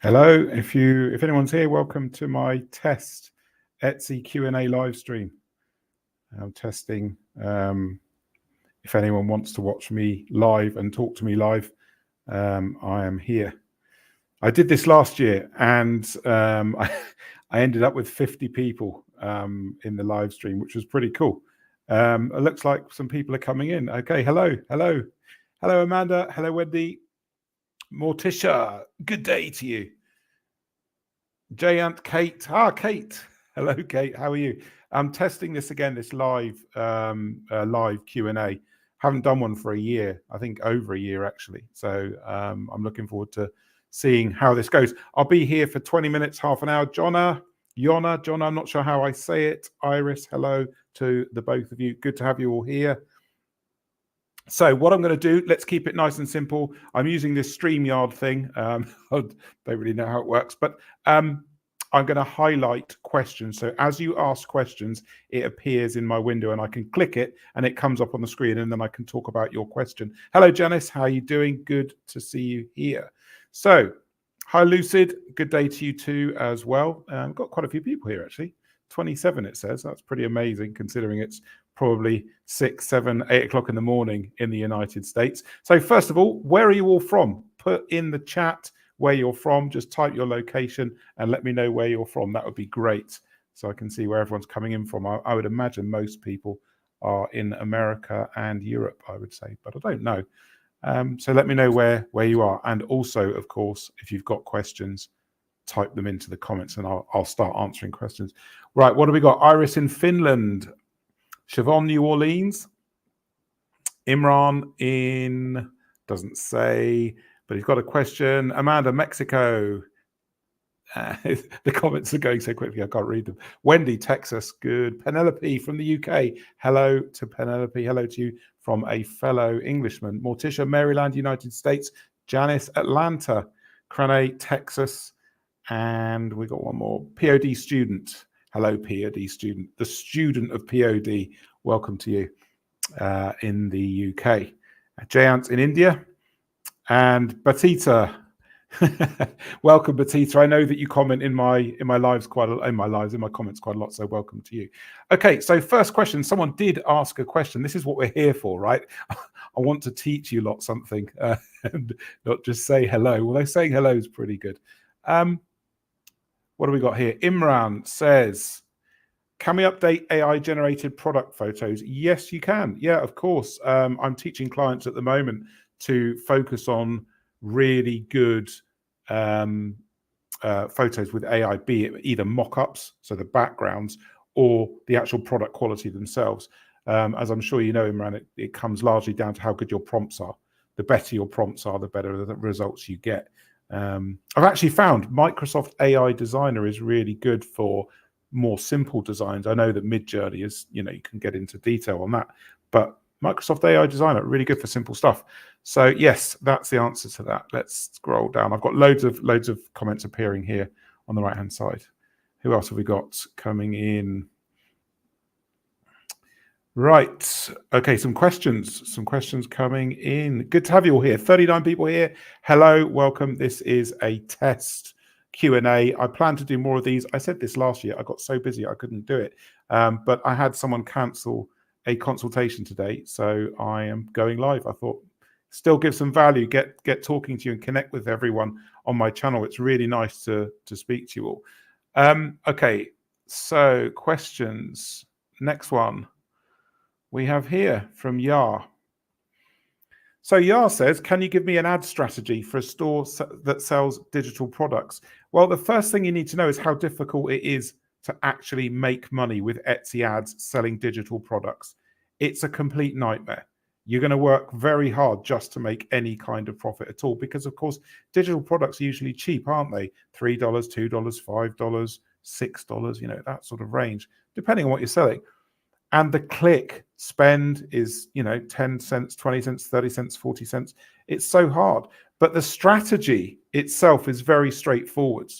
Hello, if anyone's here, welcome to my test Etsy Q&A live stream. I'm testing if anyone wants to watch me live and talk to me live. I am here. I did this last year, and I ended up with 50 people in the live stream, which was pretty cool. It looks like some people are coming in. Okay, hello, Amanda. Hello, Wendy. Morticia, good day to you. Jayant, Kate. Kate. Hello, Kate. How are you? I'm testing this again, this live Q&A. Haven't done one for a year, I think over a year actually. So I'm looking forward to seeing how this goes. I'll be here for 20 minutes, half an hour. Jonna, I'm not sure how I say it. Iris, hello to the both of you. Good to have you all here. So what I'm going to do, let's keep it nice and simple. I'm using this StreamYard thing. I don't really know how it works, but I'm going to highlight questions. So as you ask questions, it appears in my window and I can click it and it comes up on the screen and then I can talk about your question. Hello, Janice. How are you doing? Good to see you here. So hi, Lucid. Good day to you too as well. Got quite a few people here actually. 27 it says. That's pretty amazing considering it's probably 6, 7, 8 o'clock in the morning in the United States. So first of all, where are you all from? Put in the chat where you're from. Just type your location and let me know where you're from. That would be great. So I can see where everyone's coming in from. I would imagine most people are in America and Europe, I would say, but I don't know. So let me know where you are. And also, of course, if you've got questions, type them into the comments and I'll start answering questions. Right, what do we got? Iris in Finland. Siobhan, New Orleans. Imran in, doesn't say, but he's got a question. Amanda, Mexico. The comments are going so quickly, I can't read them. Wendy, Texas, good. Penelope from the UK. Hello to Penelope. Hello to you from a fellow Englishman. Morticia, Maryland, United States. Janice, Atlanta. Crane, Texas. And we got one more. POD student. Hello, POD student. The student of POD. Welcome to you in the UK. Jayant in India. And Batita. Welcome, Batita. I know that you comment in my comments quite a lot, so welcome to you. Okay, so first question. Someone did ask a question. This is what we're here for, right? I want to teach you lot something and not just say hello. Although saying hello is pretty good. What do we got here? Imran says, can we update AI-generated product photos? Yes, you can. Yeah, of course. I'm teaching clients at the moment to focus on really good photos with AI, be it either mock-ups, so the backgrounds, or the actual product quality themselves. As I'm sure you know, Imran, it comes largely down to how good your prompts are. The better your prompts are, the better the results you get. I've actually found Microsoft AI Designer is really good for more simple designs. I know that Midjourney is, you can get into detail on that, but Microsoft AI Designer, really good for simple stuff. So yes, that's the answer to that. Let's scroll down. I've got loads of comments appearing here on the right-hand side. Who else have we got coming in? Right. Okay, some questions coming in. Good to have you all here. 39 people here. Hello, welcome. This is a test Q&A. I plan to do more of these. I said this last year. I got so busy I couldn't do it. But I had someone cancel a consultation today, so I am going live. I thought still give some value, get talking to you and connect with everyone on my channel. It's really nice to speak to you all. Okay, so questions. Next one we have here from Yar. So Yar says, can you give me an ad strategy for a store that sells digital products? Well, the first thing you need to know is how difficult it is to actually make money with Etsy ads selling digital products. It's a complete nightmare. You're going to work very hard just to make any kind of profit at all, because of course, digital products are usually cheap, aren't they? $3, $2, $5, $6, that sort of range, depending on what you're selling. And the click spend is, 10 cents, 20 cents, 30 cents, 40 cents. It's so hard. But the strategy itself is very straightforward.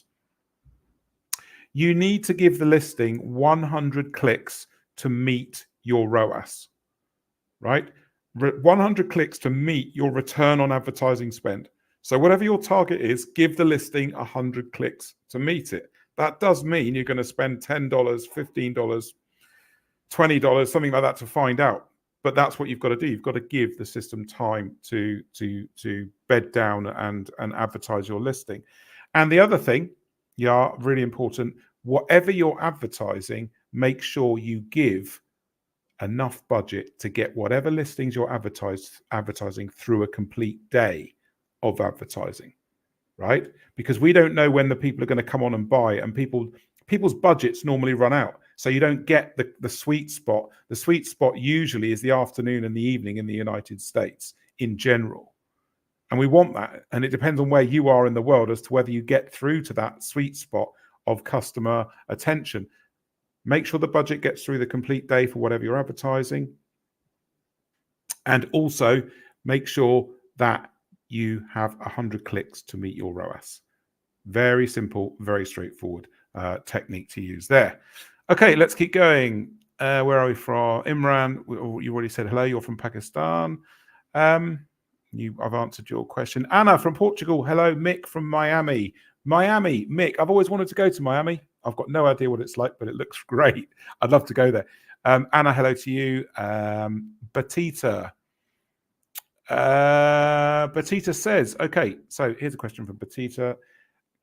You need to give the listing 100 clicks to meet your ROAS, right? 100 clicks to meet your return on advertising spend. So whatever your target is, give the listing 100 clicks to meet it. That does mean you're going to spend $10, $15, $20, something like that to find out. But that's what you've got to do. You've got to give the system time to bed down and advertise your listing. And the other thing, yeah, really important, whatever you're advertising, make sure you give enough budget to get whatever listings you're advertising through a complete day of advertising, right? Because we don't know when the people are going to come on and buy, and people's budgets normally run out. So you don't get the sweet spot. The sweet spot usually is the afternoon and the evening in the United States in general. And we want that. And it depends on where you are in the world as to whether you get through to that sweet spot of customer attention. Make sure the budget gets through the complete day for whatever you're advertising. And also make sure that you have 100 clicks to meet your ROAS. Very simple, very straightforward technique to use there. Okay, let's keep going. Where are we from? Imran, you already said hello. You're from Pakistan. I've answered your question. Anna from Portugal. Hello. Mick from Miami. Miami, Mick. I've always wanted to go to Miami. I've got no idea what it's like, but it looks great. I'd love to go there. Anna, hello to you. Batita. Batita says, okay, so here's a question from Batita.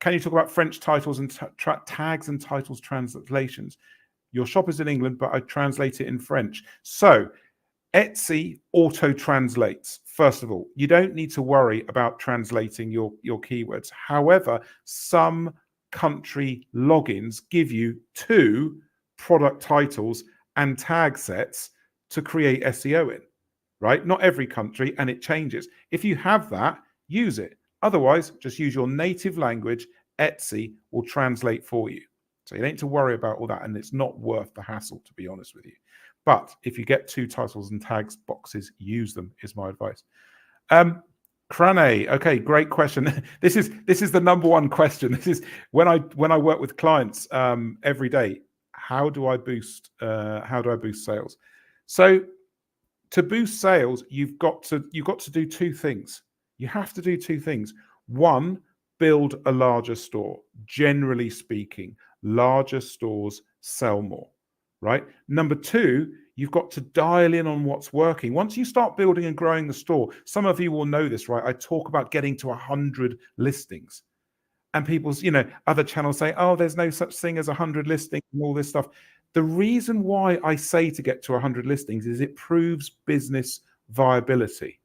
Can you talk about French titles and tags and titles translations? Your shop is in England, but I translate it in French. So Etsy auto-translates. First of all, you don't need to worry about translating your keywords. However, some country logins give you 2 product titles and tag sets to create SEO in, right? Not every country, and it changes. If you have that, use it. Otherwise, just use your native language. Etsy will translate for you. So you don't need to worry about all that, and it's not worth the hassle, to be honest with you. But if you get 2 titles and tags boxes, use them, is my advice. Crane, okay, great question. This is the number one question. This is when I work with clients every day. How do I boost sales? So to boost sales, you've got to do 2 things. You have to do 2 things. One, build a larger store. Generally speaking, larger stores sell more, right? Number 2, you've got to dial in on what's working. Once you start building and growing the store, some of you will know this, right? I talk about getting to 100 listings. And people's, other channels say, oh, there's no such thing as 100 listings and all this stuff. The reason why I say to get to 100 listings is it proves business viability.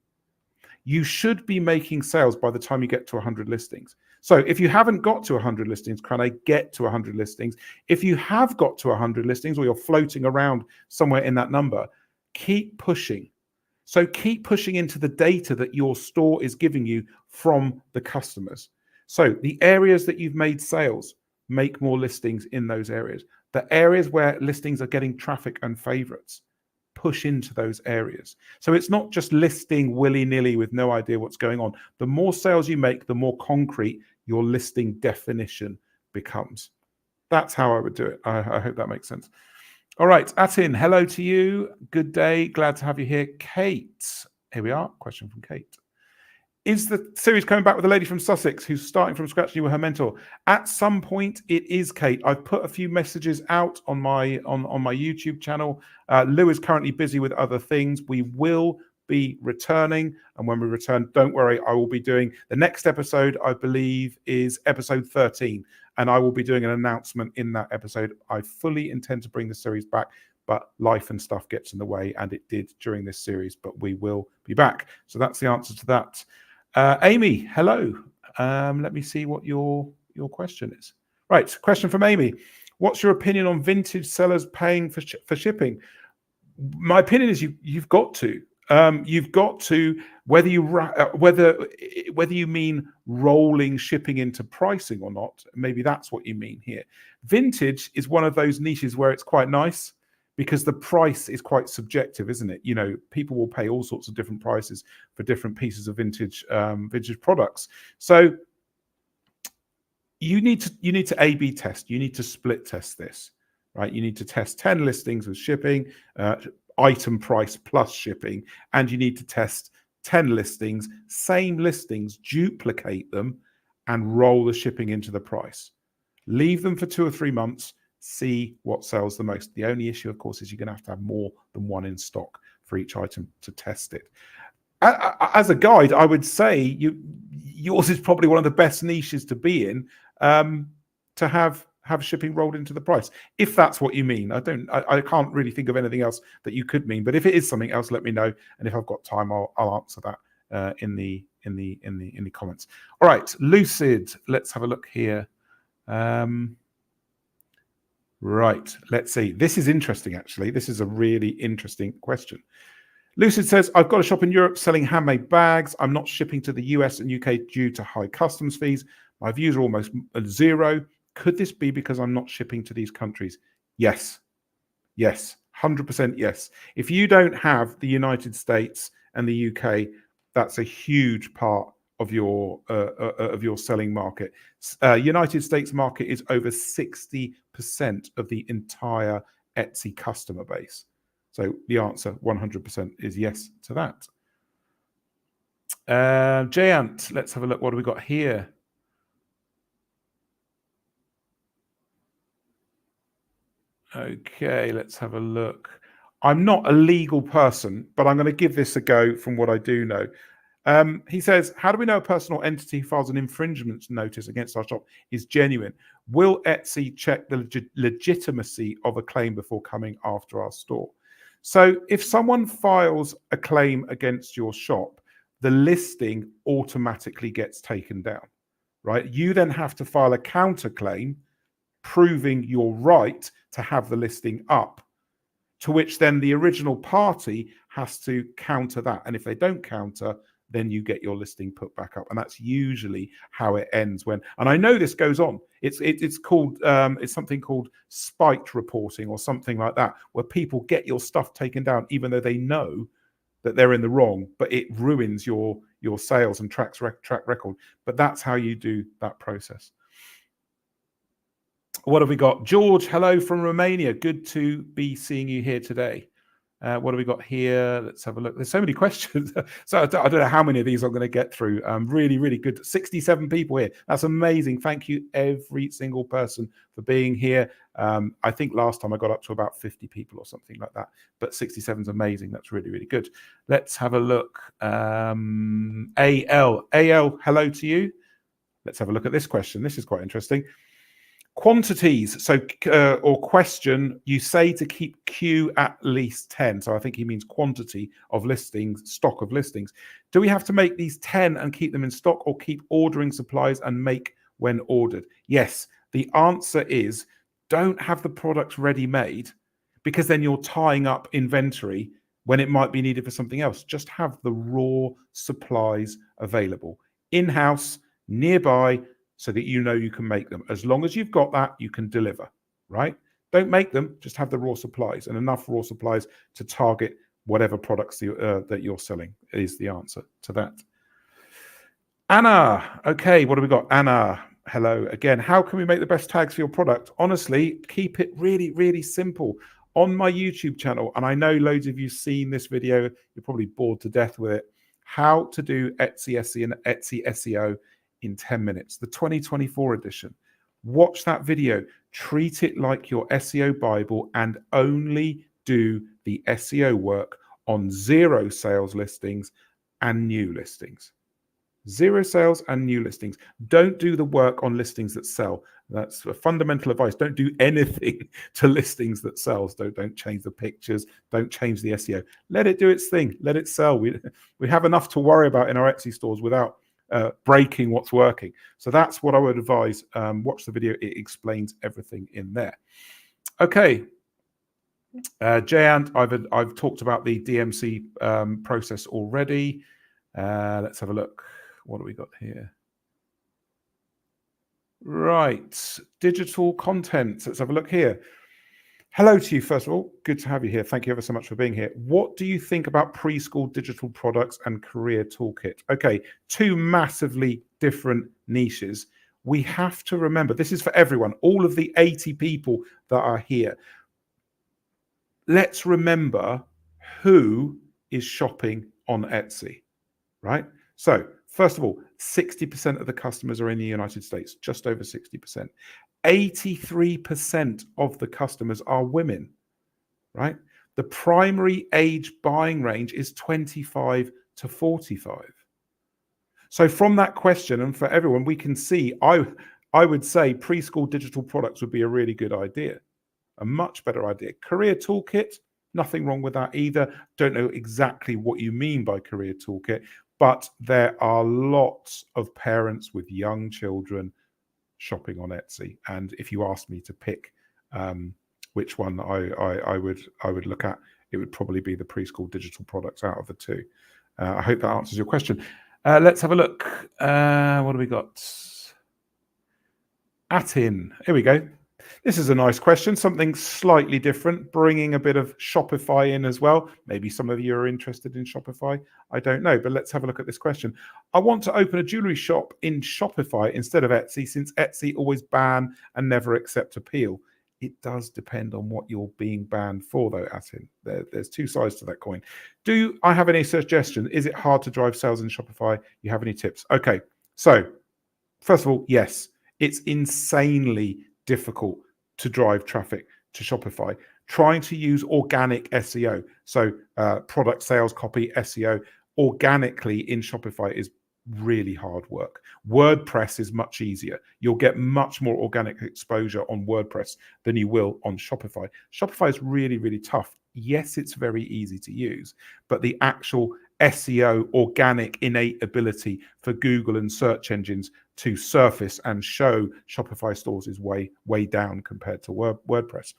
You should be making sales by the time you get to 100 listings. So if you haven't got to 100 listings, can I get to 100 listings? If you have got to 100 listings or you're floating around somewhere in that number, keep pushing. So keep pushing into the data that your store is giving you from the customers. So the areas that you've made sales, make more listings in those areas. The areas where listings are getting traffic and favorites, push into those areas. So it's not just listing willy-nilly with no idea what's going on. The more sales you make, the more concrete your listing definition becomes. That's how I would do it. I hope that makes sense. All right, Atin, hello to you. Good day. Glad to have you here. Kate, here we are. Question from Kate. Is the series coming back with a lady from Sussex who's starting from scratch? You were her mentor. At some point, it is, Kate. I've put a few messages out on my YouTube channel. Lou is currently busy with other things. We will be returning, and when we return, don't worry, I will be doing the next episode. I believe is episode 13, and I will be doing an announcement in that episode. I fully intend to bring the series back, but life and stuff gets in the way, and it did during this series. But we will be back. So that's the answer to that. Amy, hello. Let me see what your question is. Right, question from Amy. What's your opinion on vintage sellers paying for shipping? My opinion is you've got to. You've got to, whether you mean rolling shipping into pricing or not. Maybe that's what you mean here. Vintage is one of those niches where it's quite nice, because the price is quite subjective, isn't it? People will pay all sorts of different prices for different pieces of vintage products. So you need to A/B test. You need to split test this, right? You need to test 10 listings with shipping, item price plus shipping, and you need to test 10 listings, same listings, duplicate them, and roll the shipping into the price. Leave them for 2 or 3 months, see what sells the most. The only issue, of course, is you're going to have more than one in stock for each item to test it. As a guide, I would say yours is probably one of the best niches to be in, to have shipping rolled into the price, if that's what you mean. I can't really think of anything else that you could mean, but if it is something else, let me know, and if I've got time, I'll answer that in the comments. All right, Lucid, let's have a look here. Right, let's see. This is interesting, actually. This is a really interesting question. Lucid says, I've got a shop in Europe selling handmade bags. I'm not shipping to the US and UK due to high customs fees. My views are almost 0. Could this be because I'm not shipping to these countries? Yes. Yes. 100% yes. If you don't have the United States and the UK, that's a huge part of your selling market. United States market is over 60% of the entire Etsy customer base. So the answer 100% is yes to that. Jayant, let's have a look. What do we got here? Okay, let's have a look. I'm not a legal person, but I'm going to give this a go from what I do know. He says, how do we know a person or entity who files an infringement notice against our shop is genuine? Will Etsy check the legitimacy of a claim before coming after our store? So if someone files a claim against your shop, the listing automatically gets taken down, right? You then have to file a counterclaim proving your right to have the listing up, to which then the original party has to counter that. And if they don't counter, then you get your listing put back up. And that's usually how it ends when, and I know this goes on. It's called, it's something called spiked reporting or something like that, where people get your stuff taken down, even though they know that they're in the wrong, but it ruins your sales and track record. But that's how you do that process. What have we got? George, hello from Romania. Good to be seeing you here today. What have we got here? Let's have a look. There's so many questions. So I don't know how many of these I'm going to get through. Really, really good. 67 people here. That's amazing. Thank you, every single person, for being here. I think last time I got up to about 50 people or something like that. But 67 is amazing. That's really, really good. Let's have a look. AL, hello to you. Let's have a look at this question. This is quite interesting. Quantities, so or question, you say to keep queue at least 10. So I think he means quantity of listings, stock of listings. Do we have to make these 10 and keep them in stock, or keep ordering supplies and make when ordered? Yes, the answer is don't have the products ready made, because then you're tying up inventory when it might be needed for something else. Just have the raw supplies available in-house, nearby, so that you know you can make them. As long as you've got that, you can deliver, right? Don't make them, just have the raw supplies, and enough raw supplies to target whatever products that you're selling is the answer to that. Anna, okay, what have we got? Anna, hello again. How can we make the best tags for your product? Honestly, keep it really, really simple. On my YouTube channel, and I know loads of you seen this video, you're probably bored to death with it, how to do Etsy SEO and Etsy SEO in 10 minutes, the 2024 edition. Watch that video, treat it like your SEO Bible, and only do the SEO work on 0 sales listings and new listings. 0 sales and new listings. Don't do the work on listings that sell. That's a fundamental advice. Don't do anything to listings that sells. Don't change the pictures. Don't change the SEO. Let it do its thing. Let it sell. We have enough to worry about in our Etsy stores without breaking what's working. So that's what I would advise. Watch the video. It explains everything in there. Okay. Jayant, I've talked about the DMC process already. Let's have a look. What do we got here? Right. Digital content. Let's have a look here. Hello to you, first of all. Good to have you here. Thank you ever so much for being here. What do you think about preschool digital products and career toolkit? Okay, 2 massively different niches. We have to remember, this is for everyone, all of the 80 people that are here. Let's remember who is shopping on Etsy. right? So first of all, 60% of the customers are in the United States, just over 60%. 83% of the customers are women, right? The primary age buying range is 25 to 45. So from that question, and for everyone, we can see, I would say preschool digital products would be a really good idea, a much better idea. Career toolkit, nothing wrong with that either. Don't know exactly what you mean by career toolkit, but there are lots of parents with young children shopping on Etsy. And if you asked me to pick which one I would look at, it would probably be the preschool digital products out of the two. I hope that answers your question. Let's have a look. What do we got? Atin. Here we go. This is a nice question, something slightly different, bringing a bit of Shopify in as well. Maybe some of you are interested in Shopify. I don't know, but let's have a look at this question. I want to open a jewelry shop in Shopify instead of Etsy, since Etsy always ban and never accept appeal. It does depend on what you're being banned for, though, Atin. There's two sides to that coin. Do I have any suggestion? Is it hard to drive sales in Shopify? You have any tips? Okay, so first of all, yes, it's insanely difficult to drive traffic to Shopify. Trying to use organic SEO, so product sales copy SEO, organically in Shopify is really hard work. WordPress is much easier. You'll get much more organic exposure on WordPress than you will on Shopify. Shopify is really, really tough. Yes, it's very easy to use, but the actual SEO, organic, innate ability for Google and search engines to surface and show Shopify stores is way, way down compared to WordPress.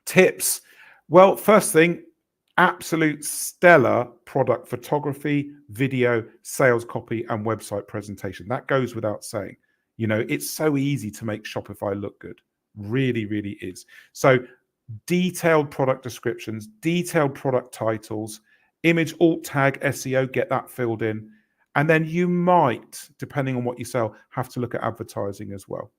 Tips. Well, first thing, absolute stellar product photography, video, sales copy, and website presentation. That goes without saying. You know, it's so easy to make Shopify look good. Really, really is. So detailed product descriptions, detailed product titles, image alt tag SEO, get that filled in. And then you might, depending on what you sell, have to look at advertising as well.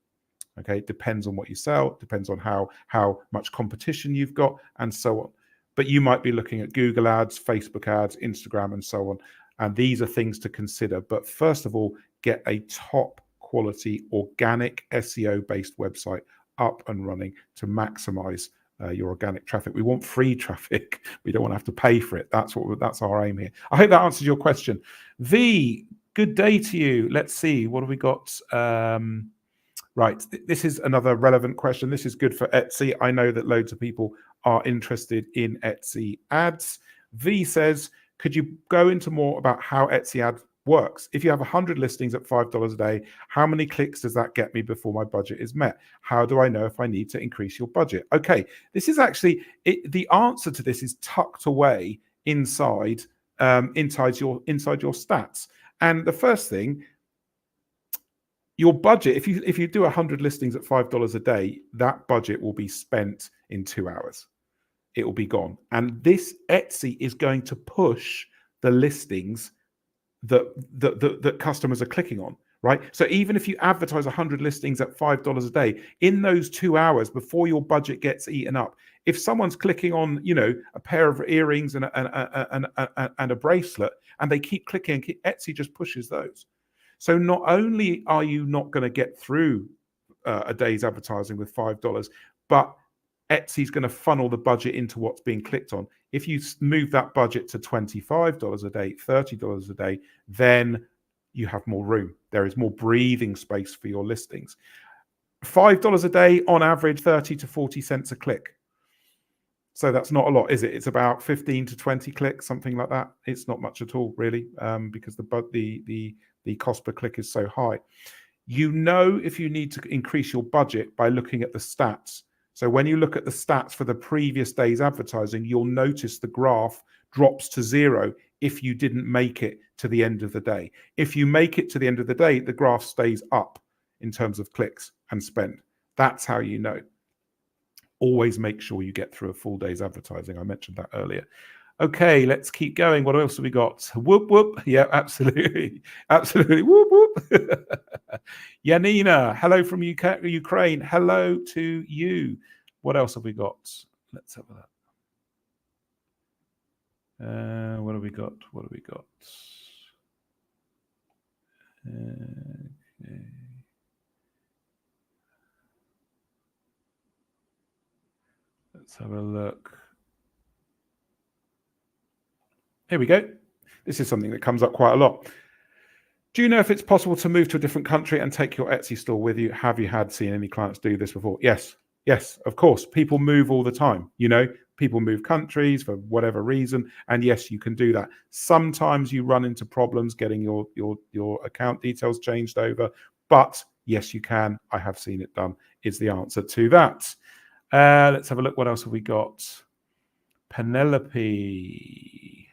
Okay, it depends on what you sell, depends on how much competition you've got, and so on. But you might be looking at Google ads, Facebook ads, Instagram, and so on. And these are things to consider. But first of all, get a top quality organic SEO based website up and running to maximize your organic traffic. We want free traffic. We don't want to have to pay for it. That's our aim here. I hope that answers your question. V, good day to you. Let's see, what have we got? Right, this is another relevant question. This is good for Etsy. I know that loads of people are interested in Etsy ads. V says, could you go into more about how Etsy ad works? If you have 100 listings at $5 a day, how many clicks does that get me before my budget is met? How do I know if I need to increase your budget? Okay, this is actually, the answer to this is tucked away inside your stats. And the first thing, your budget, if you do 100 listings at $5 a day, that budget will be spent in 2 hours. It will be gone. And this Etsy is going to push the listings that customers are clicking on, right? So even if you advertise 100 listings at $5 a day, in those 2 hours before your budget gets eaten up, if someone's clicking on, you know, a pair of earrings and a bracelet, and they keep clicking, Etsy just pushes those. So not only are you not going to get through a day's advertising with $5, but Etsy's going to funnel the budget into what's being clicked on. If you move that budget to $25 a day, $30 a day, then you have more room. There is more breathing space for your listings. $5 a day, on average, 30 to 40 cents a click. So that's not a lot, is it? It's about 15 to 20 clicks, something like that. It's not much at all, really, because the cost per click is so high. You know if you need to increase your budget by looking at the stats. So when you look at the stats for the previous day's advertising, you'll notice the graph drops to 0 if you didn't make it to the end of the day. If you make it to the end of the day, the graph stays up in terms of clicks and spend. That's how you know. Always make sure you get through a full day's advertising. I mentioned that earlier. Okay, let's keep going. What else have we got? Whoop, whoop. Yeah, absolutely. Absolutely. Whoop, whoop. Yanina, hello from Ukraine. Hello to you. What else have we got? Let's have a look. What have we got? What have we got? Okay. Let's have a look. Here we go. This is something that comes up quite a lot. Do you know if it's possible to move to a different country and take your Etsy store with you? Have you seen any clients do this before? Yes, of course. People move all the time. People move countries for whatever reason, and yes, you can do that. Sometimes you run into problems getting your account details changed over, but yes, you can. I have seen it done. Is the answer to that. Let's have a look. What else have we got? Penelope.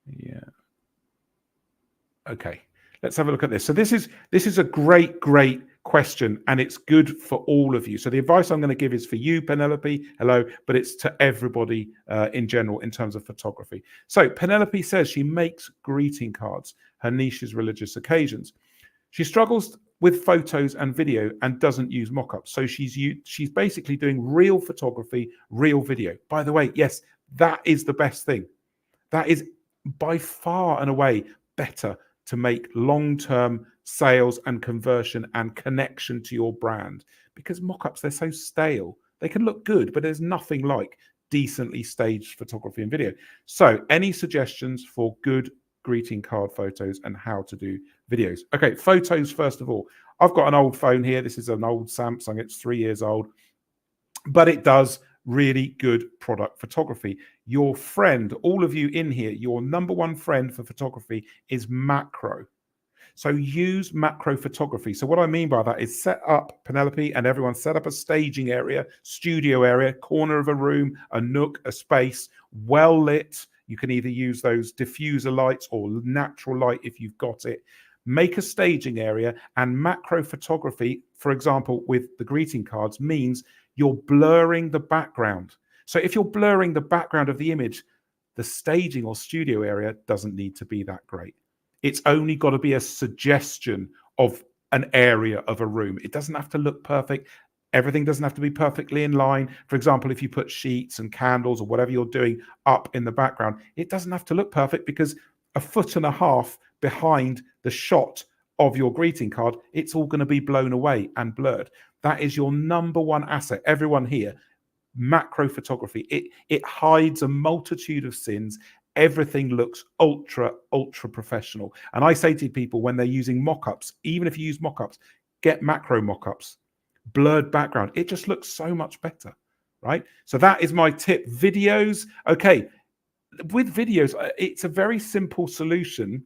Yeah. Okay. Let's have a look at this. So this is a great question, and it's good for all of you. So the advice I'm going to give is for you, Penelope. Hello, but it's to everybody in general in terms of photography. So Penelope says she makes greeting cards. Her niche is religious occasions. She struggles with photos and video and doesn't use mock-ups. So she's basically doing real photography, real video. By the way, yes, that is the best thing. That is by far and away better to make long-term sales and conversion and connection to your brand, because mock-ups, they're so stale. They can look good, but there's nothing like decently staged photography and video. So any suggestions for good greeting card photos and how to do videos? Okay, photos first of all. I've got an old phone here. This is an old Samsung. It's 3 years old, but it does really good product photography. Your friend, all of you in here, your number one friend for photography is macro. So use macro photography. So what I mean by that is set up, Penelope and everyone, set up a staging area, studio area, corner of a room, a nook, a space, well lit. You can either use those diffuser lights or natural light if you've got it. Make a staging area, and macro photography, for example, with the greeting cards, means you're blurring the background. So if you're blurring the background of the image, the staging or studio area doesn't need to be that great. It's only got to be a suggestion of an area of a room. It doesn't have to look perfect. Everything doesn't have to be perfectly in line. For example, if you put sheets and candles or whatever you're doing up in the background, it doesn't have to look perfect, because a foot and a half behind the shot of your greeting card, it's all going to be blown away and blurred. That is your number one asset. Everyone here, macro photography. It hides a multitude of sins. Everything looks ultra professional. And I say to people, when they're using mock-ups, even if you use mock-ups, get macro mock-ups. Blurred background. It just looks so much better, right? So that is my tip. Videos. Okay. With videos, it's a very simple solution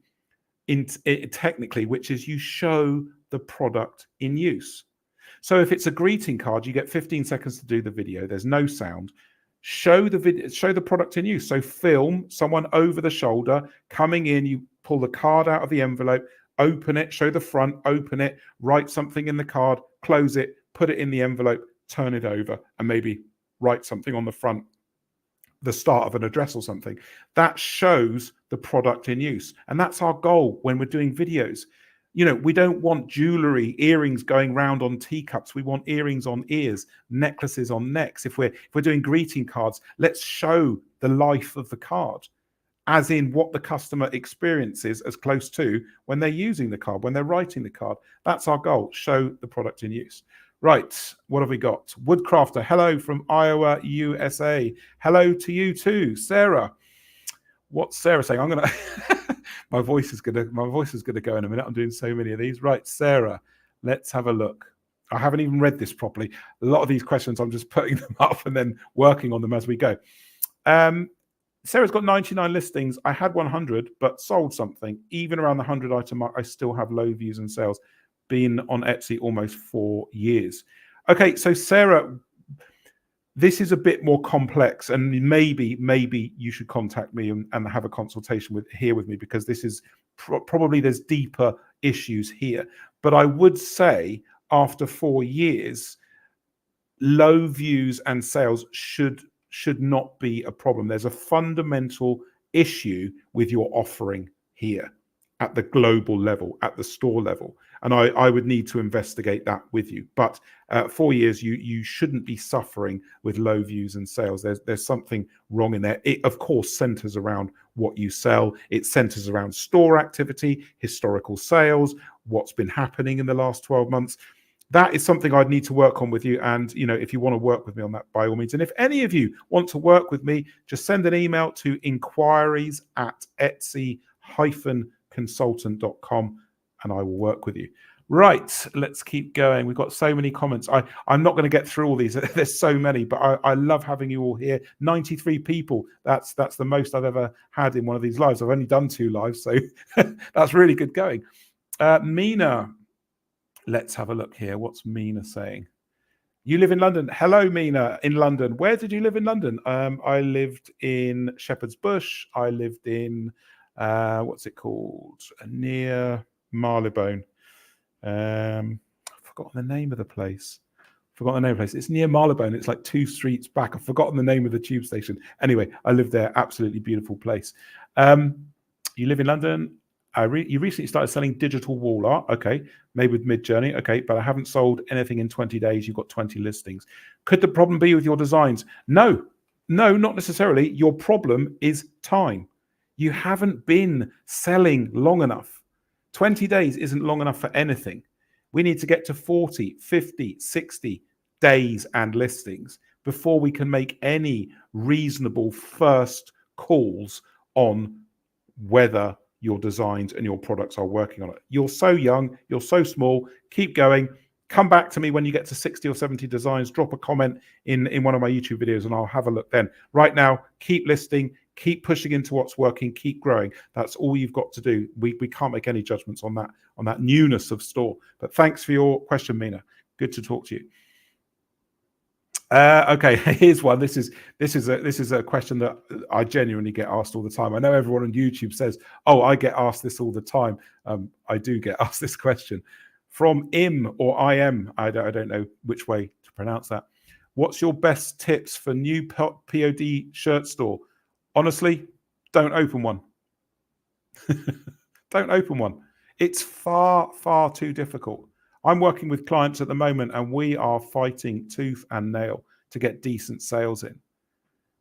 technically, which is you show the product in use. So if it's a greeting card, you get 15 seconds to do the video. There's no sound. Show the video, show the product in use. So film someone over the shoulder coming in. You pull the card out of the envelope, open it, show the front, open it, write something in the card, close it, put it in the envelope, turn it over, and maybe write something on the front, the start of an address or something. That shows the product in use. And that's our goal when we're doing videos. We don't want jewelry, earrings going round on teacups. We want earrings on ears, necklaces on necks. If we're doing greeting cards, let's show the life of the card, as in what the customer experiences as close to when they're using the card, when they're writing the card. That's our goal. Show the product in use. Right, what have we got? Woodcrafter, hello from Iowa, USA. Hello to you too, Sarah. What's Sarah saying? I'm gonna my voice is gonna go in a minute. I'm doing so many of these. Right, Sarah, let's have a look. I haven't even read this properly. A lot of these questions, I'm just putting them up and then working on them as we go. Sarah's got 99 listings. I had 100, but sold something. Even around the 100 item mark, I still have low views and sales. Been on Etsy almost 4 years. Okay, so Sarah, this is a bit more complex, and maybe you should contact me and have a consultation with me, because this is probably there's deeper issues here. But I would say after 4 years, low views and sales should not be a problem. There's a fundamental issue with your offering here. at the global level, at the store level. And I would need to investigate that with you. But 4 years, you shouldn't be suffering with low views and sales. There's something wrong in there. It, of course, centers around what you sell. It centers around store activity, historical sales, what's been happening in the last 12 months. That is something I'd need to work on with you. And, if you want to work with me on that, by all means. And if any of you want to work with me, just send an email to inquiries@etsy-consultant.com and I will work with you. Right, let's keep going. We've got so many comments. I'm not going to get through all these. There's so many, but I love having you all here. 93 people. That's the most I've ever had in one of these lives. I've only done 2 lives, so that's really good going. Mina, let's have a look here. What's Mina saying? You live in London. Hello, Mina, in London. Where did you live in London? I lived in Shepherd's Bush. I lived in, what's it called? Near Marylebone. I've forgotten the name of the place. It's near Marylebone. It's like 2 streets back. I've forgotten the name of the tube station. Anyway, I lived there. Absolutely beautiful place. You live in London. You recently started selling digital wall art. Okay, made with Midjourney. Okay, but I haven't sold anything in 20 days. You've got 20 listings. Could the problem be with your designs? No, not necessarily. Your problem is time. You haven't been selling long enough. 20 days isn't long enough for anything. We need to get to 40, 50, 60 days and listings before we can make any reasonable first calls on whether your designs and your products are working on it. You're so young, you're so small, keep going. Come back to me when you get to 60 or 70 designs, drop a comment in one of my YouTube videos and I'll have a look then. Right now, keep listing, keep pushing into what's working, keep growing. That's all you've got to do. We can't make any judgments on that newness of store. But thanks for your question, Mina. Good to talk to you. Okay, here's one. This is a question that I genuinely get asked all the time. I know everyone on YouTube says, "Oh, I get asked this all the time." I do get asked this question from Im or IM. I don't know which way to pronounce that. What's your best tips for new POD shirt store? Honestly, don't open one. Don't open one. It's far too difficult. I'm working with clients at the moment and we are fighting tooth and nail to get decent sales in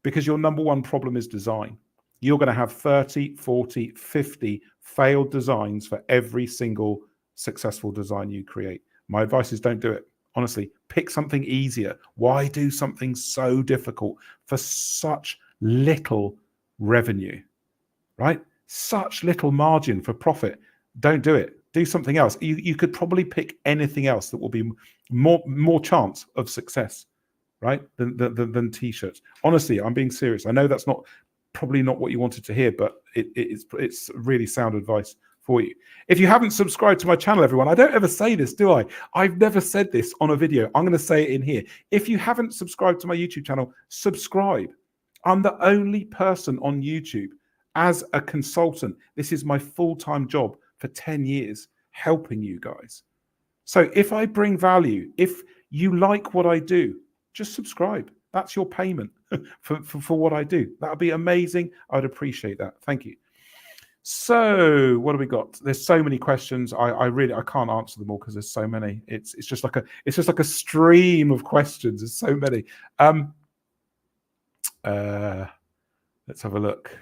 because your number one problem is design. You're going to have 30, 40, 50 failed designs for every single successful design you create. My advice is don't do it. Honestly, pick something easier. Why do something so difficult for such little revenue, right? Such little margin for profit. Don't do it. Do something else. You could probably pick anything else that will be more chance of success, right? Than t-shirts. Honestly, I'm being serious. I know that's probably not what you wanted to hear, but it's really sound advice for you. If you haven't subscribed to my channel, everyone, I don't ever say this, do I? I've never said this on a video. I'm going to say it in here. If you haven't subscribed to my YouTube channel, subscribe. I'm the only person on YouTube as a consultant. This is my full-time job for 10 years, helping you guys. So if I bring value, if you like what I do, just subscribe. That's your payment for what I do. That would be amazing. I'd appreciate that. Thank you. So what do we got? There's so many questions. I can't answer them all because there's so many. It's just like a stream of questions. There's so many. Let's have a look.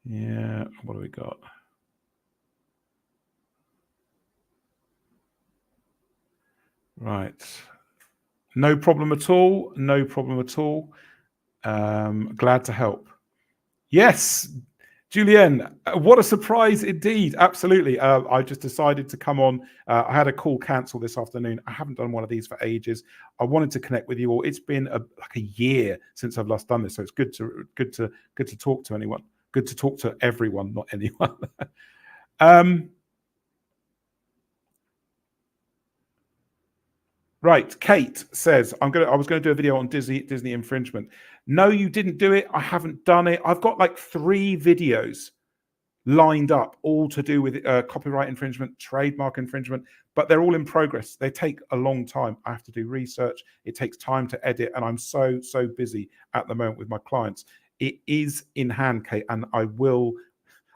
Yeah, what do we got? Right. No problem at all. No problem at all. Glad to help. Yes, Julienne, what a surprise indeed. Absolutely. I just decided to come on. I had a call cancelled this afternoon. I haven't done one of these for ages. I wanted to connect with you all. It's been like a year since I've last done this, so it's good to talk to anyone. Good to talk to everyone, not anyone. Right, Kate says, I was going to do a video on Disney infringement. No, you didn't do it. I haven't done it. I've got like 3 videos lined up, all to do with copyright infringement, trademark infringement, but they're all in progress. They take a long time. I have to do research. It takes time to edit, and I'm so busy at the moment with my clients. It is in hand, Kate, and I will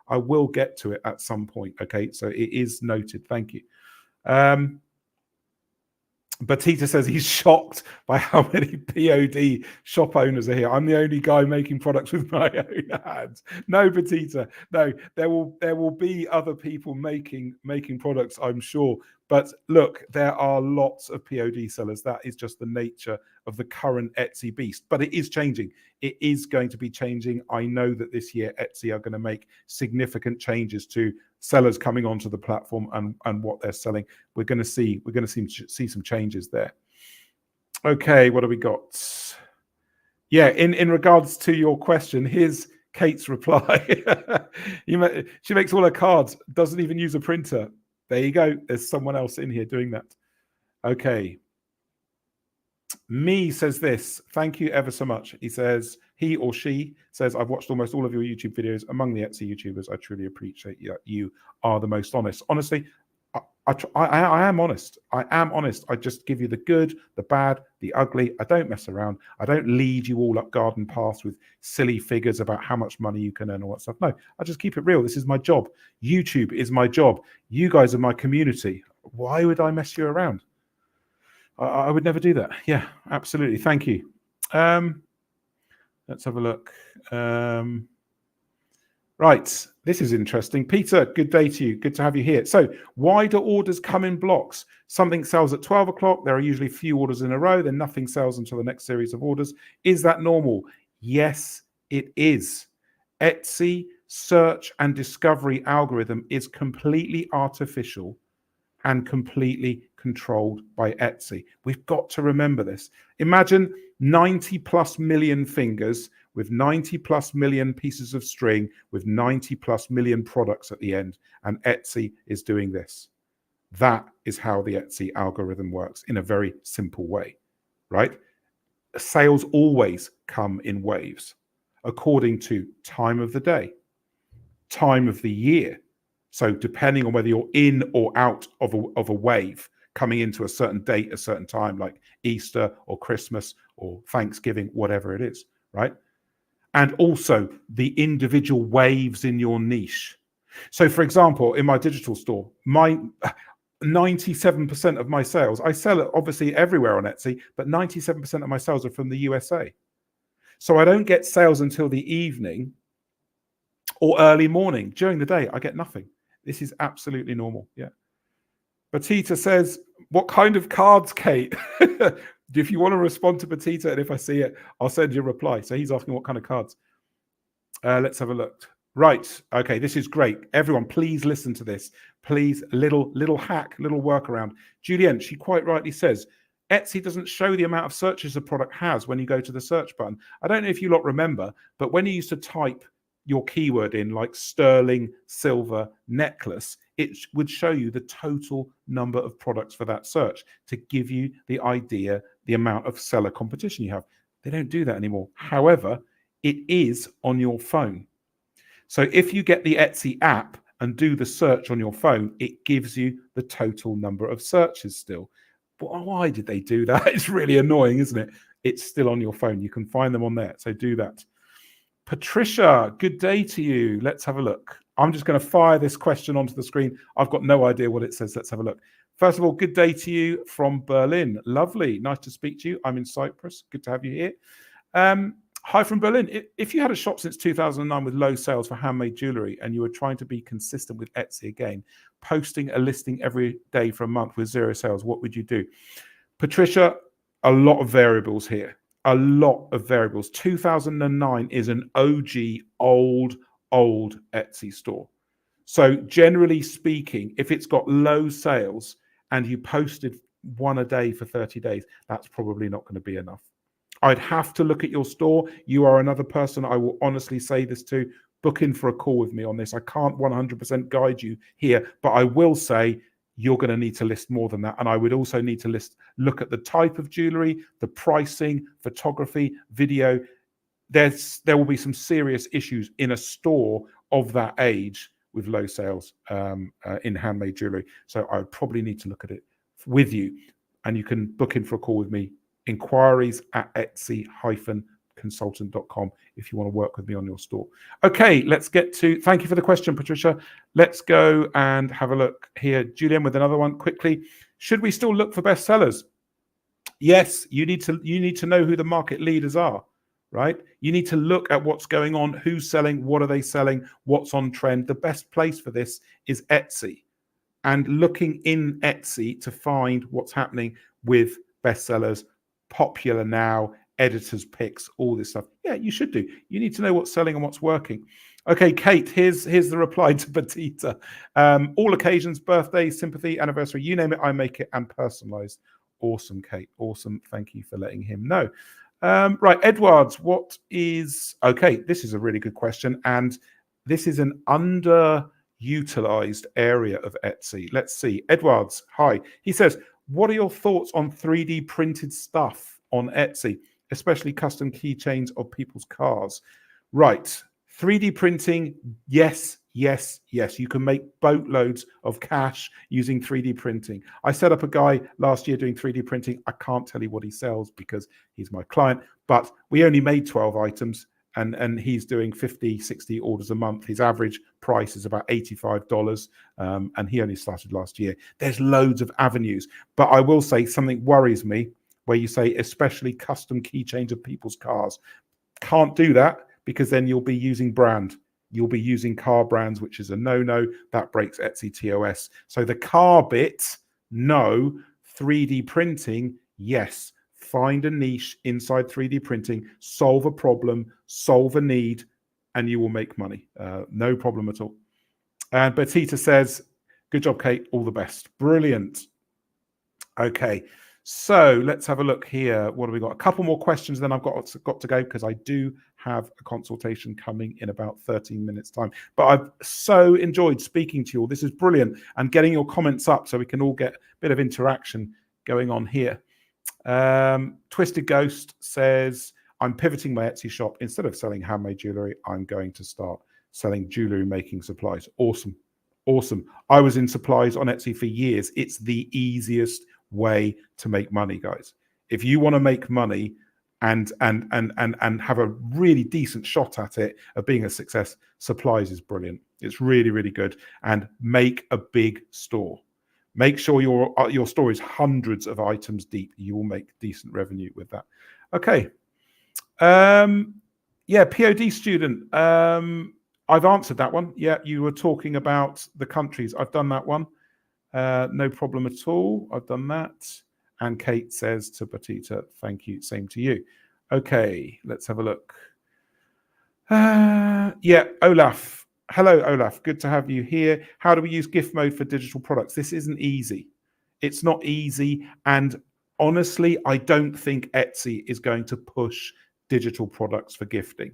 I will get to it at some point. Okay, so it is noted. Thank you. Batita says he's shocked by how many POD shop owners are here. I'm the only guy making products with my own hands. No, Batita, no. There will be other people making products, I'm sure. But look, there are lots of POD sellers. That is just the nature of the current Etsy beast. But it is changing. It is going to be changing. I know that this year Etsy are going to make significant changes to sellers coming onto the platform and what they're selling. We're going to see some changes there. Okay, what do we got? Yeah, in regards to your question, here's Kate's reply. She makes all her cards, doesn't even use a printer. There you go. There's someone else in here doing that. Okay. Me says this. Thank you ever so much. He says, he or she says, I've watched almost all of your YouTube videos. Among the Etsy YouTubers, I truly appreciate you. You are the most honest. Honestly, I am honest. I am honest. I just give you the good, the bad, the ugly. I don't mess around. I don't lead you all up garden paths with silly figures about how much money you can earn or what stuff. No, I just keep it real. This is my job. YouTube is my job. You guys are my community. Why would I mess you around? I would never do that. Yeah, absolutely. Thank you. Let's have a look. Right, this is interesting. Peter, good day to you. Good to have you here. So why do orders come in blocks? Something sells at 12 o'clock. There are usually few orders in a row. Then nothing sells until the next series of orders. Is that normal? Yes, it is. Etsy search and discovery algorithm is completely artificial and completely controlled by Etsy. We've got to remember this. Imagine 90 plus million fingers with 90 plus million pieces of string with 90 plus million products at the end, and Etsy is doing this. That is how the Etsy algorithm works in a very simple way, right? Sales always come in waves according to time of the day, time of the year. So depending on whether you're in or out of a wave, coming into a certain date, a certain time, like Easter or Christmas or Thanksgiving, whatever it is, right? And also the individual waves in your niche. So for example, in my digital store, my 97% of my sales, I sell it obviously everywhere on Etsy, but 97% of my sales are from the USA. So I don't get sales until the evening or early morning. During the day, I get nothing. This is absolutely normal. Yeah. Batita says, what kind of cards, Kate? If you want to respond to Batita, and if I see it, I'll send you a reply. So he's asking what kind of cards. Let's have a look. Right. Okay, this is great. Everyone, please listen to this. Please, little hack, little workaround. Julienne, she quite rightly says, Etsy doesn't show the amount of searches a product has when you go to the search button. I don't know if you lot remember, but when you used to type your keyword in, like sterling silver necklace, it would show you the total number of products for that search to give you the idea, the amount of seller competition you have. They don't do that anymore. However, it is on your phone. So if you get the Etsy app and do the search on your phone, it gives you the total number of searches still. But why did they do that? It's really annoying, isn't it? It's still on your phone. You can find them on there. So do that. Patricia, good day to you. Let's have a look. I'm just going to fire this question onto the screen. I've got no idea what it says. Let's have a look. First of all, good day to you from Berlin. Lovely. Nice to speak to you. I'm in Cyprus. Good to have you here. Hi from Berlin. If you had a shop since 2009 with low sales for handmade jewelry and you were trying to be consistent with Etsy again, posting a listing every day for a month with zero sales, what would you do? Patricia, a lot of variables here. A lot of variables. 2009 is an OG, old Etsy store. So generally speaking, if it's got low sales and you posted one a day for 30 days, that's probably not going to be enough. I'd have to look at your store. You are another person I will honestly say this to. Book in for a call with me on this. I can't 100% guide you here, but I will say you're going to need to list more than that. And I would also need to look at the type of jewelry, the pricing, photography, video. There will be some serious issues in a store of that age with low sales in handmade jewelry. So I would probably need to look at it with you. And you can book in for a call with me. Inquiries@etsy-co.uk. consultant.com if you want to work with me on your store. Okay, let's get to, thank you for the question, Patricia. Let's go and have a look here. Julian with another one quickly. Should we still look for bestsellers? Yes, you need to know who the market leaders are, right? You need to look at what's going on, who's selling, what are they selling, what's on trend. The best place for this is Etsy, and looking in Etsy to find what's happening with bestsellers, popular now, editors' picks, all this stuff. Yeah, you should do. You need to know what's selling and what's working. Okay, Kate, here's the reply to Petita. All occasions, birthday, sympathy, anniversary, you name it, I make it, and personalized. Awesome, Kate. Awesome. Thank you for letting him know. Right, Edwards, what is... Okay, this is a really good question, and this is an underutilized area of Etsy. Let's see. Edwards, hi. He says, what are your thoughts on 3D printed stuff on Etsy, especially custom keychains of people's cars? Right. 3D printing, yes, yes, yes. You can make boatloads of cash using 3D printing. I set up a guy last year doing 3D printing. I can't tell you what he sells because he's my client, but we only made 12 items and he's doing 50, 60 orders a month. His average price is about $85, and he only started last year. There's loads of avenues, but I will say something worries me where you say, especially custom keychains of people's cars. Can't do that, because then you'll be using brand. You'll be using car brands, which is a no-no. That breaks Etsy TOS. So the car bit, no. 3D printing, yes. Find a niche inside 3D printing, solve a problem, solve a need, and you will make money. No problem at all. And Betita says, good job, Kate. All the best. Brilliant. Okay. So let's have a look here. What have we got? A couple more questions, then I've got to go because I do have a consultation coming in about 13 minutes time. But I've so enjoyed speaking to you all. This is brilliant, and getting your comments up so we can all get a bit of interaction going on here. Twisted Ghost says, I'm pivoting my Etsy shop. Instead of selling handmade jewelry, I'm going to start selling jewelry making supplies. Awesome. Awesome. I was in supplies on Etsy for years. It's the easiest way to make money, guys. If you want to make money and have a really decent shot at it of being a success, supplies is brilliant. It's really, really good. And make a big store. Make sure your store is hundreds of items deep. You will make decent revenue with that. Okay. Yeah, POD student. I've answered that one. Yeah, you were talking about the countries. I've done that one. No problem at all. I've done that. And Kate says to Petita, thank you. Same to you. Okay, let's have a look. Yeah, Olaf. Hello, Olaf. Good to have you here. How do we use gift mode for digital products? This isn't easy. It's not easy. And honestly, I don't think Etsy is going to push digital products for gifting.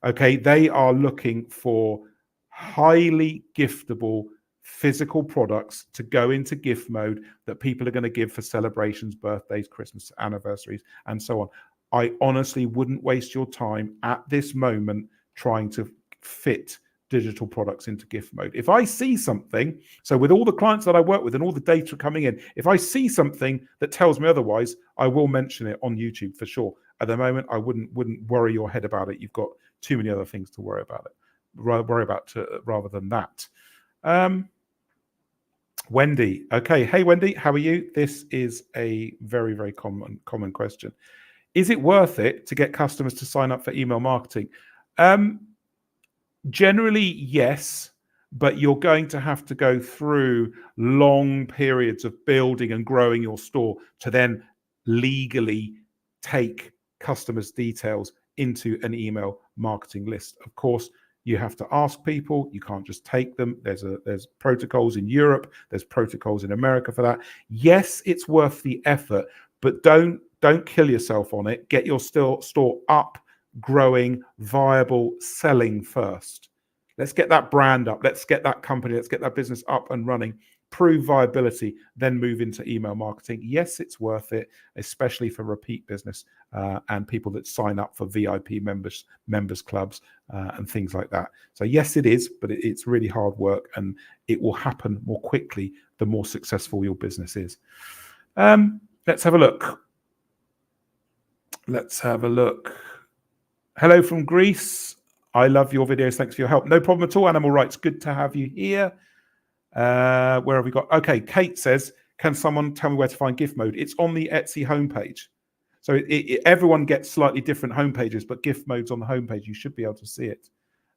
Okay, they are looking for highly giftable physical products to go into gift mode that people are going to give for celebrations, birthdays, Christmas, anniversaries, and so on. I honestly wouldn't waste your time at this moment trying to fit digital products into gift mode. If I see something, so with all the clients that I work with and all the data coming in, if I see something that tells me otherwise, I will mention it on YouTube for sure. At the moment, I wouldn't worry your head about it. You've got too many other things to worry about rather than that. Wendy. Okay. Hey, Wendy, how are you? This is a very, very common question. Is it worth it to get customers to sign up for email marketing? Generally, yes, but you're going to have to go through long periods of building and growing your store to then legally take customers' details into an email marketing list. Of course, you have to ask people. You can't just take them. There's protocols in Europe. There's protocols in America for that. Yes, it's worth the effort, but don't kill yourself on it. Get your store up, growing, viable, selling first. Let's get that brand up. Let's get that company, let's get that business up and running, prove viability, then move into email marketing. Yes, it's worth it, especially for repeat business and people that sign up for VIP members clubs and things like that. So yes, it is, but it's really hard work, and it will happen more quickly the more successful your business is. Let's have a look. Hello from Greece. I love your videos. Thanks for your help. No problem at all. Animal rights. Good to have you here. Where have we got? Okay, Kate says, can someone tell me where to find gift mode? It's on the Etsy homepage. So everyone gets slightly different homepages, but gift mode's on the homepage. You should be able to see it.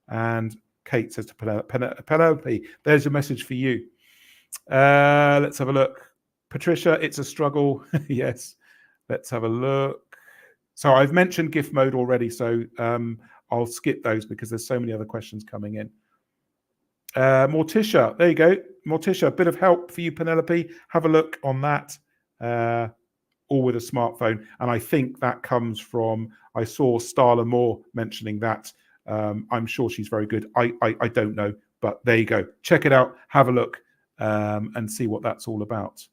And Kate says to Penelope, there's a message for you. Let's have a look. Patricia, it's a struggle. Yes. Let's have a look. So I've mentioned gift mode already, so I'll skip those because there's so many other questions coming in. Morticia, there you go. Morticia, a bit of help for you, Penelope. Have a look on that, all with a smartphone. And I think that comes from, I saw Starla Moore mentioning that. I'm sure she's very good. I don't know, but there you go. Check it out, have a look, and see what that's all about.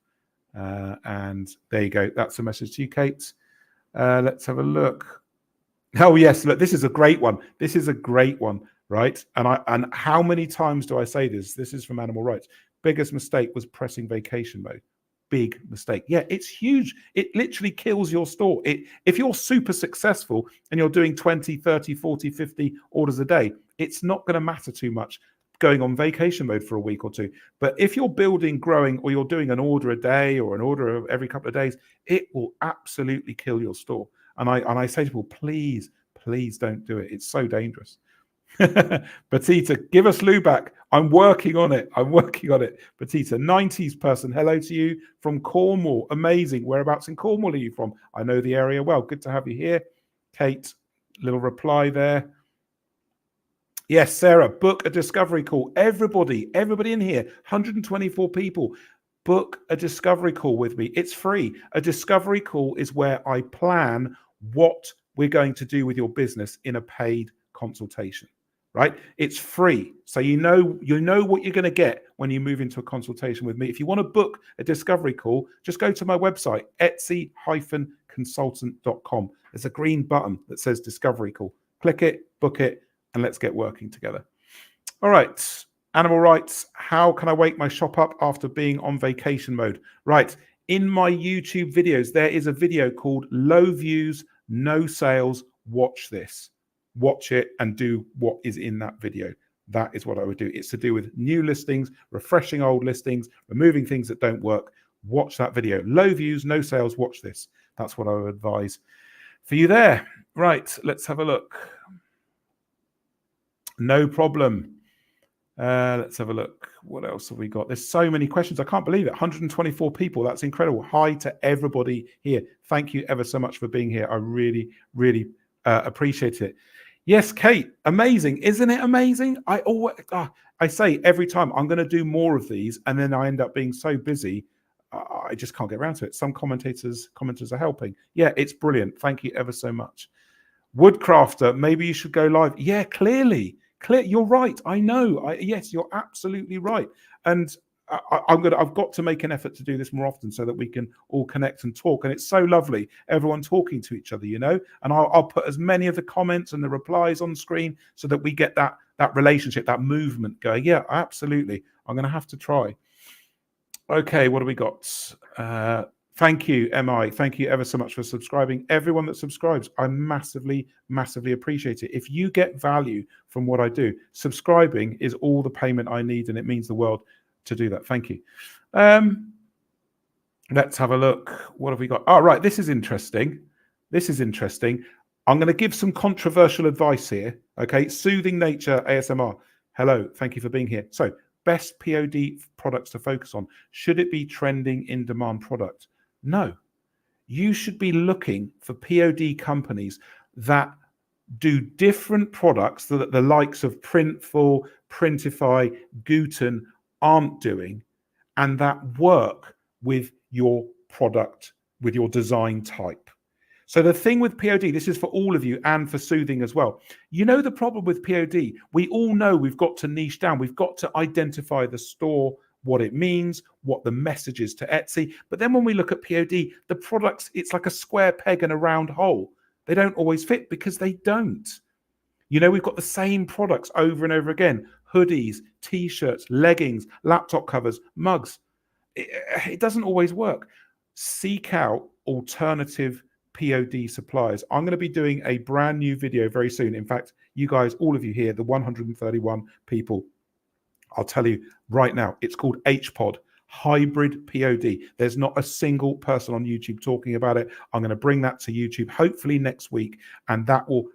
And there you go. That's a message to you, Kate. Let's have a look. Oh yes, look, this is a great one. This is a great one, right? And how many times do I say this? This is from Animal Rights. Biggest mistake was pressing vacation mode. Big mistake. Yeah, it's huge. It literally kills your store. If you're super successful and you're doing 20, 30, 40, 50 orders a day, it's not going to matter too much going on vacation mode for a week or two. But if you're building, growing, or you're doing an order a day or an order every couple of days, it will absolutely kill your store. And I say to people, please don't do it. It's so dangerous. Batita, give us Lou back. I'm working on it. Batita, 90s person. Hello to you from Cornwall. Amazing. Whereabouts in Cornwall are you from? I know the area well. Good to have you here. Kate, little reply there. Yes, Sarah, book a discovery call. Everybody in here, 124 people, book a discovery call with me. It's free. A discovery call is where I plan what we're going to do with your business in a paid consultation, right? It's free. So you know what you're going to get when you move into a consultation with me. If you want to book a discovery call, just go to my website, etsy-consultant.com. There's a green button that says discovery call. Click it, book it, and let's get working together. All right. Animal rights. How can I wake my shop up after being on vacation mode? Right. In my YouTube videos, there is a video called Low Views, No Sales. Watch this. Watch it and do what is in that video. That is what I would do. It's to do with new listings, refreshing old listings, removing things that don't work. Watch that video. Low views, no sales. Watch this. That's what I would advise for you there. Right. Let's have a look. No problem. Let's have a look. What else have we got? There's so many questions. I can't believe it. 124 people. That's incredible. Hi to everybody here. Thank you ever so much for being here. I really, really appreciate it. Yes, Kate. Amazing. Isn't it amazing? I say every time I'm going to do more of these, and then I end up being so busy, I just can't get around to it. Some commenters are helping. Yeah, it's brilliant. Thank you ever so much. Woodcrafter, maybe you should go live. Yeah, clearly. You're right. I know. Yes, you're absolutely right. And I've got to make an effort to do this more often so that we can all connect and talk. And it's so lovely, everyone talking to each other, And I'll put as many of the comments and the replies on screen so that we get that relationship, that movement going. Yeah, absolutely. I'm going to have to try. Okay, what do we got? Thank you, MI. Thank you ever so much for subscribing. Everyone that subscribes, I massively, massively appreciate it. If you get value from what I do, subscribing is all the payment I need, and it means the world to do that. Thank you. Let's have a look. What have we got? Oh, right. This is interesting. I'm going to give some controversial advice here. Okay. Soothing Nature ASMR. Hello. Thank you for being here. So, best POD products to focus on. Should it be trending in demand product? No. You should be looking for POD companies that do different products that the likes of Printful, Printify, Guten aren't doing, and that work with your product, with your design type. So the thing with POD, this is for all of you and for Soothing as well. The problem with POD, we all know we've got to niche down. We've got to identify the store, what it means, what the message is to Etsy. But then when we look at POD, the products, it's like a square peg and a round hole. They don't always fit because they don't. We've got the same products over and over again. Hoodies, T-shirts, leggings, laptop covers, mugs. It doesn't always work. Seek out alternative POD suppliers. I'm going to be doing a brand new video very soon. In fact, you guys, all of you here, the 131 people, I'll tell you right now, it's called HPod, hybrid POD. There's not a single person on YouTube talking about it. I'm going to bring that to YouTube hopefully next week, and that will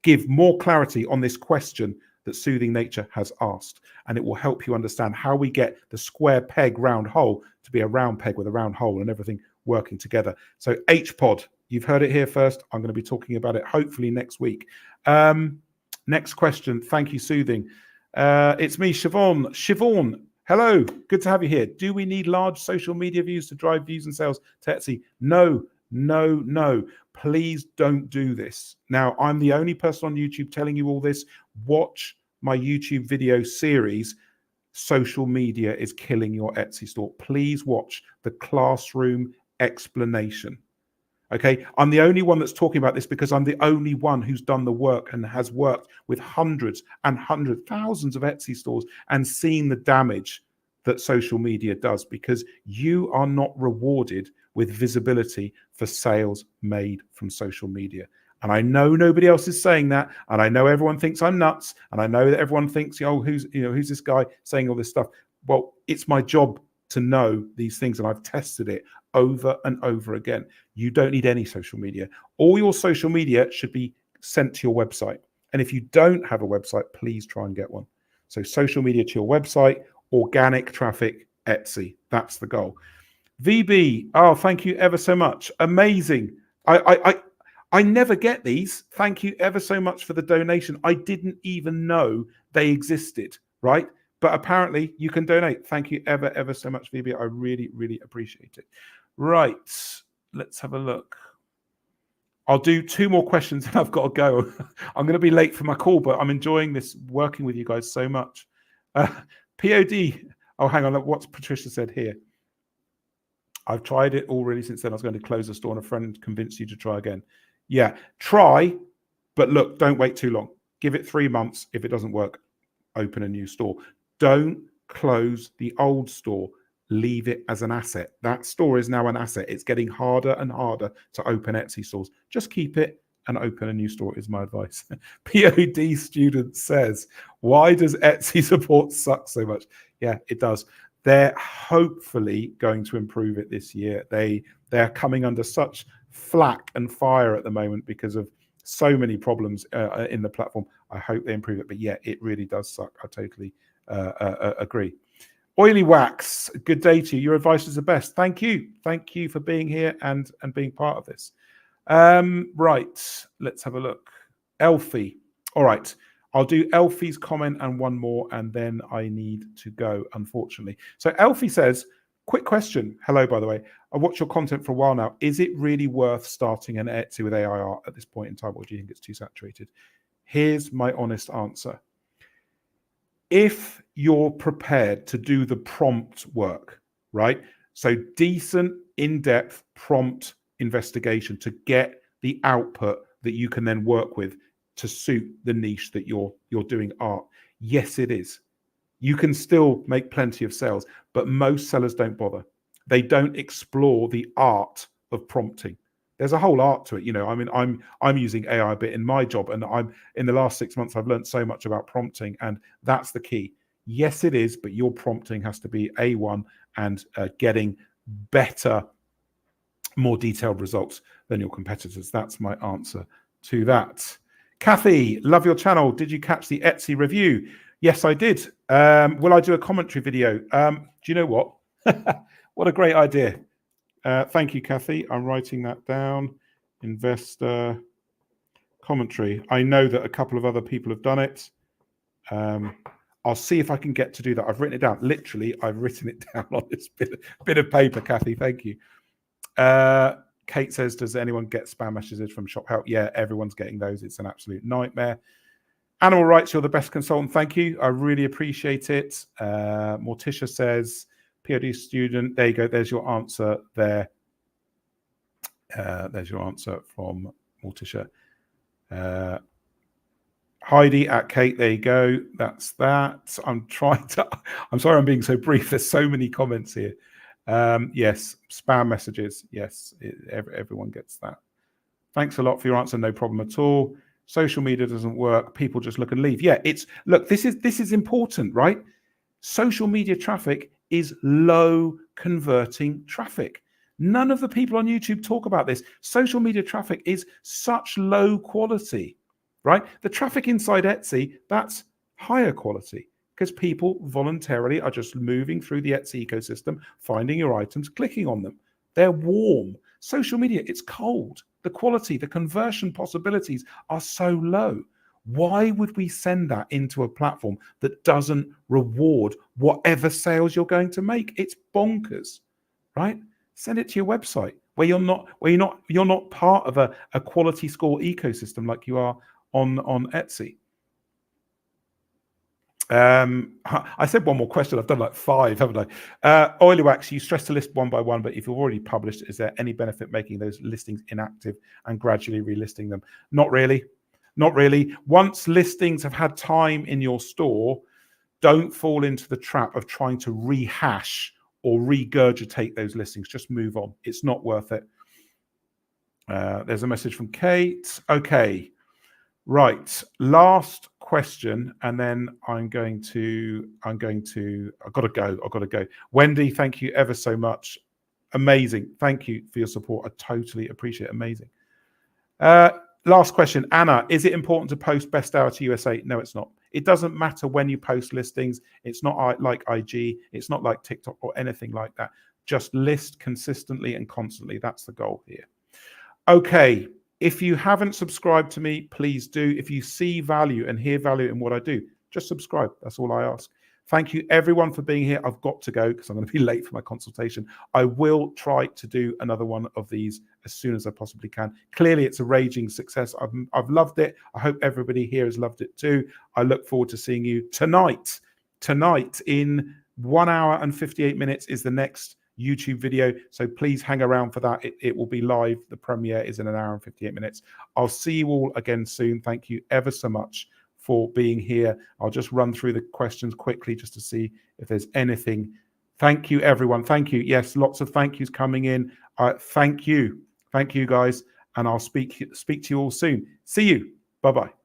give more clarity on this question that Soothing Nature has asked, and it will help you understand how we get the square peg round hole to be a round peg with a round hole and everything working together. So HPod, you've heard it here first. I'm going to be talking about it hopefully next week. Next question. Thank you, Soothing. It's me, Siobhan. Siobhan, hello. Good to have you here. Do we need large social media views to drive views and sales to Etsy? No, no, no. Please don't do this. Now, I'm the only person on YouTube telling you all this. Watch my YouTube video series, Social Media is Killing Your Etsy Store. Please watch the classroom explanation. Okay, I'm the only one that's talking about this because I'm the only one who's done the work and has worked with hundreds and hundreds, thousands of Etsy stores and seen the damage that social media does, because you are not rewarded with visibility for sales made from social media. And I know nobody else is saying that, and I know everyone thinks I'm nuts, and I know that everyone thinks, oh, who's this guy saying all this stuff? Well, it's my job to know these things, and I've tested it over and over again. You don't need any social media. All your social media should be sent to your website. And if you don't have a website, please try and get one. So social media to your website, organic traffic, Etsy. That's the goal. VB, oh, thank you ever so much. Amazing. I never get these. Thank you ever so much for the donation. I didn't even know they existed, right? But apparently you can donate. Thank you ever so much, VB. I really, really appreciate it. Right, let's have a look. I'll do 2 more questions and I've got to go. I'm going to be late for my call, but I'm enjoying this, working with you guys so much. POD. Oh, hang on. What's Patricia said here? I've tried it already since then. I was going to close the store and a friend convinced you to try again. Yeah, try, but look, don't wait too long. Give it 3 months. If it doesn't work, open a new store. Don't close the old store. Leave it as an asset. That store is now an asset. It's getting harder and harder to open Etsy stores. Just keep it and open a new store is my advice. POD student says, why does Etsy support suck so much? Yeah, it does. They're hopefully going to improve it this year. They're coming under such flack and fire at the moment because of so many problems in the platform. I hope they improve it, but yeah, it really does suck. I totally agree. Oily Wax, good day to you. Your advice is the best. Thank you. Thank you for being here and being part of this. Right, let's have a look. Elfie. All right, I'll do Elfie's comment and one more, and then I need to go, unfortunately. So Elfie says, quick question. Hello, by the way. I've watched your content for a while now. Is it really worth starting an Etsy with AI art at this point in time, or do you think it's too saturated? Here's my honest answer. If you're prepared to do the prompt work, right? So decent, in-depth prompt investigation to get the output that you can then work with to suit the niche that you're doing art. Yes, it is. You can still make plenty of sales, but most sellers don't bother. They don't explore the art of prompting. There's a whole art to it, you know. I mean, I'm using AI a bit in my job, and I'm in the last 6 months I've learned so much about prompting, and that's the key. Yes, it is, but your prompting has to be A1 and getting better, more detailed results than your competitors. That's my answer to that. Kathy, love your channel. Did you catch the Etsy review? Yes, I did. Will I do a commentary video? Do you know what? What a great idea. Thank you, Kathy. I'm writing that down. Investor commentary. I know that a couple of other people have done it. I'll see if I can get to do that. I've written it down. Literally, I've written it down on this bit of paper, Kathy. Thank you. Kate says, does anyone get spam messages from Shop Help? Yeah, everyone's getting those. It's an absolute nightmare. Animal Rights, you're the best consultant. Thank you. I really appreciate it. Morticia says, POD student. There you go. There's your answer there. There's your answer from Morticia. Heidi at Kate. There you go. That's that. I'm sorry I'm being so brief. There's so many comments here. Yes, spam messages. Yes, everyone gets that. Thanks a lot for your answer. No problem at all. Social media doesn't work. People just look and leave. Yeah, this is important, right? Social media traffic is low converting traffic. None of the people on YouTube talk about this. Social media traffic is such low quality, right? The traffic inside Etsy, that's higher quality because people voluntarily are just moving through the Etsy ecosystem, finding your items, clicking on them. They're warm. Social media, it's cold. The quality, the conversion possibilities are so low. Why would we send that into a platform that doesn't reward whatever sales you're going to make? It's bonkers, right? Send it to your website where you're not part of a quality score ecosystem like you are on Etsy. I said one more question. I've done like 5, haven't I? Oily Wax, you stress to list one by one, but if you've already published, is there any benefit making those listings inactive and gradually relisting them? Not really. Not really. Once listings have had time in your store, don't fall into the trap of trying to rehash or regurgitate those listings. Just move on. It's not worth it. There's a message from Kate. Okay. Right. Last question, and then I've got to go. Wendy, thank you ever so much. Amazing. Thank you for your support. I totally appreciate it. Amazing. Last question. Anna, is it important to post best hour to USA? No, it's not. It doesn't matter when you post listings. It's not like IG. It's not like TikTok or anything like that. Just list consistently and constantly. That's the goal here. Okay. If you haven't subscribed to me, please do. If you see value and hear value in what I do, just subscribe. That's all I ask. Thank you, everyone, for being here. I've got to go because I'm going to be late for my consultation. I will try to do another one of these as soon as I possibly can. Clearly, it's a raging success. I've loved it. I hope everybody here has loved it too. I look forward to seeing you tonight. Tonight, in 1 hour and 58 minutes, is the next YouTube video. So please hang around for that. It will be live. The premiere is in 1 hour and 58 minutes. I'll see you all again soon. Thank you ever so much for being here. I'll just run through the questions quickly just to see if there's anything. Thank you, everyone. Thank you. Yes, lots of thank yous coming in. Thank you. Thank you, guys. And I'll speak to you all soon. See you. Bye-bye.